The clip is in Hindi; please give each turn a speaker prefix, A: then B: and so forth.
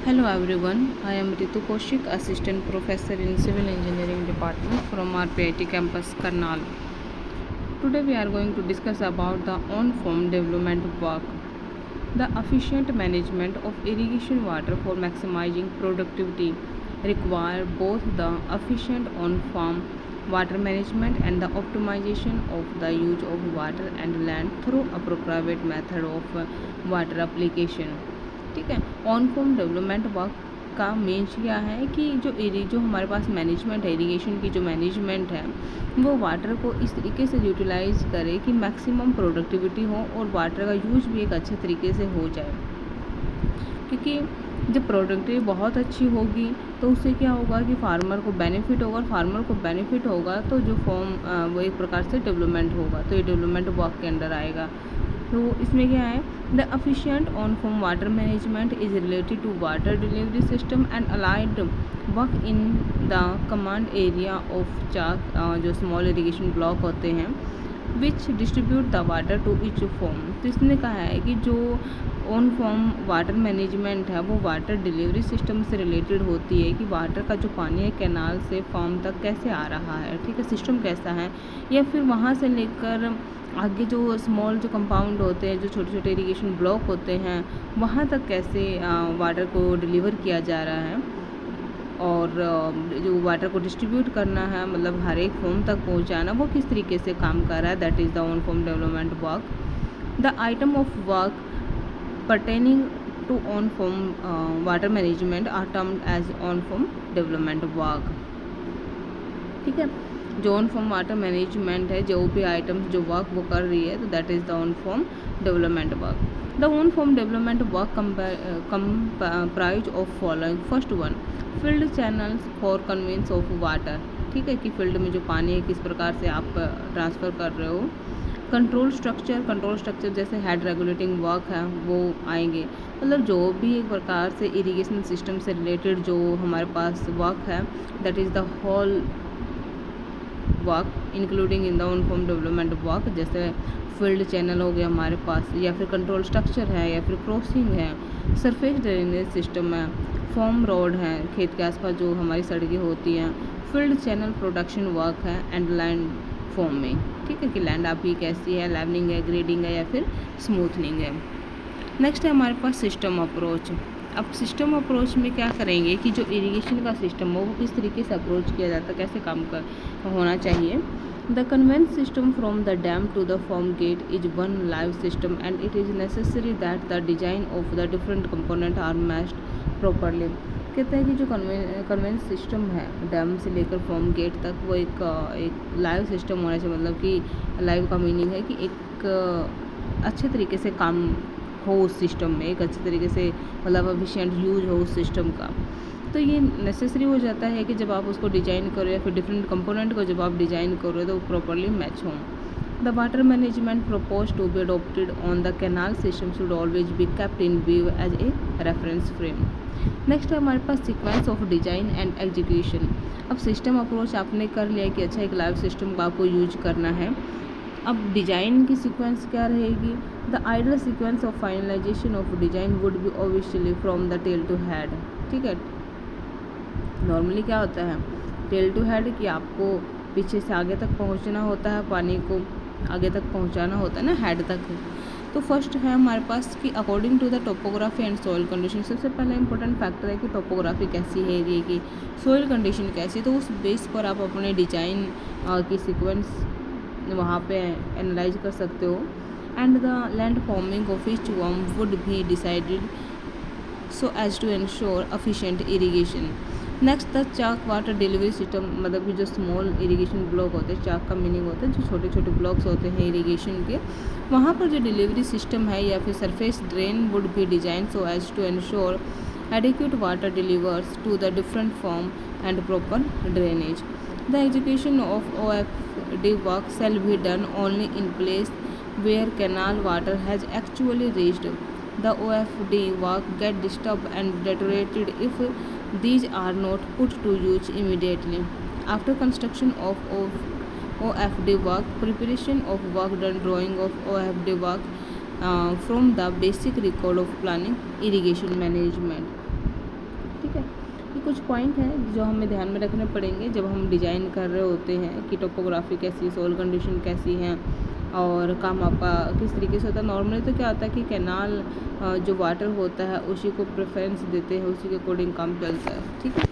A: Hello everyone, I am Ritu Kaushik, Assistant Professor in Civil Engineering Department from RPIT campus Karnal. Today we are going to discuss about the on-farm development work. The efficient management of irrigation water for maximizing productivity require both the efficient on-farm water management and the optimization of the use of water and land through appropriate method of water application. ठीक है। ऑन फॉर्म डेवलपमेंट वर्क का मेंस क्या है कि जो हमारे पास मैनेजमेंट है, इरिगेशन की जो मैनेजमेंट है वो वाटर को इस तरीके से यूटिलाइज करे कि मैक्सिमम प्रोडक्टिविटी हो और वाटर का यूज भी एक अच्छे तरीके से हो जाए। क्योंकि जब प्रोडक्टिविटी बहुत अच्छी होगी तो उससे क्या होगा कि फार्मर को बेनिफिट होगा, और फार्मर को बेनिफिट होगा तो जो फॉर्म वो एक प्रकार से डेवलपमेंट होगा, तो ये डेवलपमेंट वर्क के अंडर आएगा। तो इसमें क्या है, the efficient on farm water management is related to water delivery system and allied work in the command area of चाक, जो स्मॉल इरिगेशन ब्लॉक होते हैं which distribute the water to each farm. तो इसने कहा है कि जो ऑन फॉर्म वाटर मैनेजमेंट है वो वाटर डिलीवरी सिस्टम से रिलेटेड होती है कि वाटर का जो पानी है कैनाल से फार्म तक कैसे आ रहा है, ठीक है, सिस्टम कैसा है, या फिर वहाँ से लेकर आगे जो स्मॉल जो कंपाउंड होते हैं, जो छोटे छोटे इरिगेशन ब्लॉक होते हैं, वहाँ तक कैसे वाटर को डिलीवर किया जा रहा है, और जो वाटर को डिस्ट्रीब्यूट करना है, मतलब हर एक फॉर्म तक पहुँचाना, वो किस तरीके से काम कर रहा है, that is the on farm development work. The item of work pertaining to on farm water management are termed as on farm development work। ठीक है, जो ऑन फॉर्म वाटर मैनेजमेंट है, जो भी आइटम्स जो वर्क वो कर रही है, तो that is the on farm development work. The on farm development work comprise of following. First one, field channels for conveyance of water. ठीक है, कि फील्ड में जो पानी है किस प्रकार से आप ट्रांसफ़र कर रहे हो। कंट्रोल स्ट्रक्चर जैसे हेड रेगुलेटिंग वर्क है वो आएंगे, मतलब जो भी एक प्रकार से इरिगेशन सिस्टम से रिलेटेड जो हमारे पास वर्क है, that is the whole work including in the on farm development work. जैसे फील्ड चैनल हो गया हमारे पास, या फिर कंट्रोल स्ट्रक्चर है, या फिर क्रॉसिंग है, सरफेस ड्रेनेज सिस्टम है, फॉर्म रोड है, खेत के आसपास जो हमारी सड़कें होती हैं, फील्ड चैनल प्रोडक्शन वर्क है, एंड लैंड फॉर्मिंग। ठीक है, कि लैंड आपकी कैसी है, लेवलिंग है, ग्रेडिंग है, या फिर स्मूथनिंग है। नेक्स्ट है हमारे पास सिस्टम अप्रोच। अब सिस्टम अप्रोच में क्या करेंगे कि जो इरिगेशन का सिस्टम हो वो किस तरीके से अप्रोच किया जाता है, कैसे काम कर होना चाहिए। The conveyance system from the dam to the farm gate is one live system and it is necessary that the design of the different component are matched properly. कहते हैं कि जो कन्वेंस सिस्टम है डैम से लेकर फार्म गेट तक, वो एक लाइव सिस्टम होना चाहिए। मतलब कि लाइव का मीनिंग है कि एक अच्छे तरीके से काम हो उस सिस्टम में, एक अच्छे तरीके से मतलब एफिशिएंट यूज हो उस सिस्टम का। तो ये नेसेसरी हो जाता है कि जब आप उसको डिजाइन करो, या फिर डिफरेंट कंपोनेंट को जब आप डिजाइन करो तो प्रॉपरली मैच हों। The water management propose to be adopted on the canal system should always be kept in view as a reference frame. Next है हमारे पास sequence of design and execution. अब सिस्टम अप्रोच आपने कर लिया कि अच्छा एक लाइव सिस्टम का आपको यूज करना है। अब डिजाइन की सीक्वेंस क्या रहेगी। The ideal sequence of finalisation of design would be obviously from the tail to head. ठीक है, नॉर्मली क्या होता है टेल टू हेड, कि आपको पीछे से आगे तक पहुंचना होता है, पानी को आगे तक पहुंचाना होता है ना, हेड तक। तो फर्स्ट है हमारे पास कि according to the topography and soil condition. सबसे पहले इंपॉर्टेंट फैक्टर है कि टोपोग्राफी कैसी है एरिया की, सॉइल कंडीशन कैसी है, तो उस बेस पर आप अपने डिजाइन की सीक्वेंस वहाँ पे एनालाइज कर सकते हो। And the land forming of each farm would be decided so as to ensure efficient irrigation. Next the chak water delivery system, मतलब कि जो स्मॉल इरिगेशन ब्लॉक होते हैं, चाक का मीनिंग होता है जो छोटे छोटे ब्लॉक्स होते हैं इरिगेशन के, वहाँ पर जो डिलीवरी सिस्टम है या फिर surface drain would be design so as to ensure adequate water delivers to the different form and proper drainage. The execution of OFD work shall be done only in place where canal water has actually reached. The OFD work get disturbed and deteriorated if these are not put to use immediately. After construction of OFD work, preparation of work done, drawing of OFD work from the basic record of planning irrigation management. कुछ पॉइंट हैं जो हमें ध्यान में रखने पड़ेंगे जब हम डिज़ाइन कर रहे होते हैं कि टोपोग्राफी कैसी, सोil कंडीशन कैसी है और काम आपका किस तरीके से होता है। नॉर्मली तो क्या होता है कि कैनाल जो वाटर होता है उसी को प्रेफरेंस देते हैं, उसी के अकॉर्डिंग काम चलता है, ठीक है।